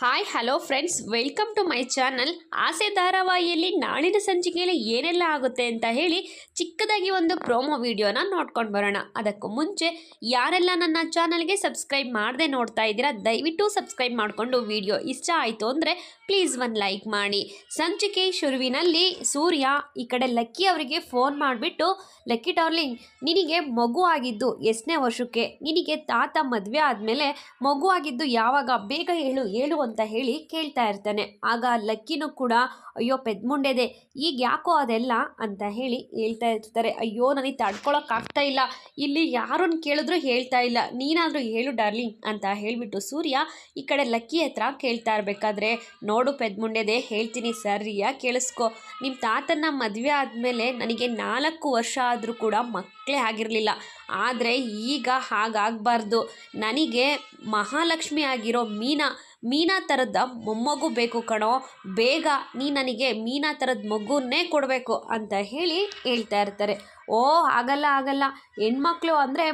Hi hello friends, welcome to my channel. ಆಸೆ ಧಾರಾವಾಹಿಯಲ್ಲಿ ನಾಳಿನ ಸಂಚಿಕೆಯಲ್ಲಿ ಏನೆಲ್ಲ ಆಗುತ್ತೆ ಅಂತ ಹೇಳಿ ಚಿಕ್ಕದಾಗಿ ಒಂದು ಪ್ರೋಮೋ ವಿಡಿಯೋನ ನೋಡ್ಕೊಂಡು ಬರೋಣ. ಅದಕ್ಕೂ ಮುಂಚೆ ಯಾರೆಲ್ಲ ನನ್ನ ಚಾನಲ್ಗೆ ಸಬ್ಸ್ಕ್ರೈಬ್ ಮಾಡದೆ ನೋಡ್ತಾ ಇದ್ದೀರಾ, ದಯವಿಟ್ಟು ಸಬ್ಸ್ಕ್ರೈಬ್ ಮಾಡಿಕೊಂಡು ವಿಡಿಯೋ ಇಷ್ಟ ಆಯಿತು ಅಂದರೆ ಪ್ಲೀಸ್ ಒಂದು ಲೈಕ್ ಮಾಡಿ. ಸಂಚಿಕೆ ಶುರುವಿನಲ್ಲಿ ಸೂರ್ಯ ಈ ಕಡೆ ಲಕ್ಕಿ ಅವರಿಗೆ ಫೋನ್ ಮಾಡಿಬಿಟ್ಟು, ಲಕ್ಕಿ ಡಾರ್ಲಿಂಗ್, ನಿನಗೆ ಮಗು ಆಗಿದ್ದು ಎಷ್ಟನೇ ವರ್ಷಕ್ಕೆ, ನಿನಗೆ ತಾತ ಮದುವೆ ಆದಮೇಲೆ ಮಗು ಆಗಿದ್ದು ಯಾವಾಗ, ಬೇಗ ಹೇಳು ಹೇಳು ಅಂತ ಹೇಳಿ ಕೇಳ್ತಾ ಇರ್ತಾನೆ. ಆಗ ಲಕ್ಕಿನೂ ಕೂಡ ಅಯ್ಯೋ ಪೆದ್ಮುಂಡೆದೆ, ಈಗ ಯಾಕೋ ಅದೆಲ್ಲ ಅಂತ ಹೇಳಿ ಹೇಳ್ತಾ ಇರ್ತಾರೆ. ಅಯ್ಯೋ ನನಗೆ ತಡ್ಕೊಳಕ್ಕಾಗ್ತಾ ಇಲ್ಲ, ಇಲ್ಲಿ ಯಾರನ್ನು ಕೇಳಿದ್ರು ಹೇಳ್ತಾ ಇಲ್ಲ, ನೀನಾದರೂ ಹೇಳು ಡಾರ್ಲಿಂಗ್ ಅಂತ ಹೇಳಿಬಿಟ್ಟು ಸೂರ್ಯ ಈ ಕಡೆ ಲಕ್ಕಿ ಹತ್ರ ಕೇಳ್ತಾ ಇರಬೇಕಾದ್ರೆ, ನೋಡು ಪೆದ್ಮುಂಡೆದೆ, ಹೇಳ್ತೀನಿ ಸರಿಯಾಗಿ ಕೇಳಿಸ್ಕೊ, ನಿಮ್ಮ ತಾತನ ಮದುವೆ ಆದಮೇಲೆ ನನಗೆ 4 ವರ್ಷ ಆದರೂ ಕೂಡ ಮಕ್ಕಳೇ ಆಗಿರಲಿಲ್ಲ. ಆದರೆ ಈಗ ಹಾಗಾಗಬಾರ್ದು, ನನಗೆ ಮಹಾಲಕ್ಷ್ಮಿ ಆಗಿರೋ ಮೀನಾ ಥರದ ಮೊಮ್ಮಗು ಬೇಕು ಕಣೋ, ಬೇಗ ನೀ ನನಗೆ ಮೀನಾ ಥರದ ಮಗುವನ್ನೇ ಕೊಡಬೇಕು ಅಂತ ಹೇಳಿ ಹೇಳ್ತಾ ಇರ್ತಾರೆ. ಓ ಆಗಲ್ಲ, ಹೆಣ್ಮಕ್ಳು ಅಂದರೆ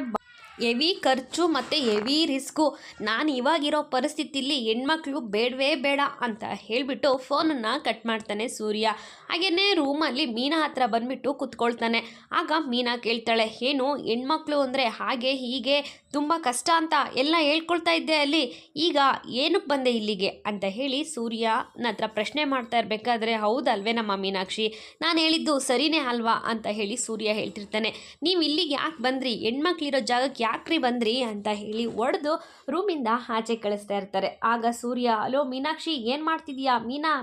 ಹೆವಿ ಖರ್ಚು ಮತ್ತು ಹೆವಿ ರಿಸ್ಕು, ನಾನು ಇವಾಗಿರೋ ಪರಿಸ್ಥಿತಿಲಿ ಹೆಣ್ಮಕ್ಳು ಬೇಡವೇ ಬೇಡ ಅಂತ ಹೇಳಿಬಿಟ್ಟು ಫೋನನ್ನು ಕಟ್ ಮಾಡ್ತಾನೆ ಸೂರ್ಯ. ಹಾಗೆಯೇ ರೂಮಲ್ಲಿ ಮೀನಾ ಹತ್ರ ಬಂದುಬಿಟ್ಟು ಕುತ್ಕೊಳ್ತಾನೆ. ಆಗ ಮೀನಾ ಕೇಳ್ತಾಳೆ, ಏನು ಹೆಣ್ಮಕ್ಳು ಅಂದರೆ ಹಾಗೆ ಹೀಗೆ ತುಂಬ ಕಷ್ಟ ಅಂತ ಎಲ್ಲ ಹೇಳ್ಕೊಳ್ತಾ ಇದ್ದೆ ಅಲ್ಲಿ, ಈಗ ಏನಕ್ಕೆ ಬಂದೆ ಇಲ್ಲಿಗೆ ಅಂತ ಹೇಳಿ ಸೂರ್ಯನ ಹತ್ರ ಪ್ರಶ್ನೆ ಮಾಡ್ತಾ ಇರಬೇಕಾದ್ರೆ, ಹೌದಲ್ವೇ ನಮ್ಮ ಮೀನಾಕ್ಷಿ, ನಾನು ಹೇಳಿದ್ದು ಸರಿನೇ ಅಲ್ವಾ ಅಂತ ಹೇಳಿ ಸೂರ್ಯ ಹೇಳ್ತಿರ್ತಾನೆ. ನೀವು ಇಲ್ಲಿಗೆ ಯಾಕೆ ಬಂದ್ರಿ, ಹೆಣ್ಮಕ್ಳಿರೋ ಜಾಗಕ್ಕೆ ಯಾಕ್ರಿ ಬಂದ್ರಿ ಅಂತ ಹೇಳಿ ಹೊಡೆದು ರೂಮಿಂದ ಆಚೆ ಕಳಿಸ್ತಾ ಇರ್ತಾರೆ. ಆಗ ಸೂರ್ಯ, ಅಲೋ ಮೀನಾಕ್ಷಿ, ಏನು ಮಾಡ್ತಿದ್ಯಾ,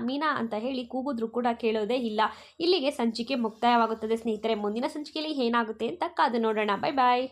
ಮೀನಾ ಅಂತ ಹೇಳಿ ಕೂಗಿದ್ರು ಕೂಡ ಕೇಳೋದೇ ಇಲ್ಲ. ಇಲ್ಲಿಗೆ ಸಂಚಿಕೆ ಮುಕ್ತಾಯವಾಗುತ್ತದೆ ಸ್ನೇಹಿತರೆ. ಮುಂದಿನ ಸಂಚಿಕೆಯಲ್ಲಿ ಏನಾಗುತ್ತೆ ಅಂತ ಕಾದು ನೋಡೋಣ. ಬಾಯ್ ಬಾಯ್.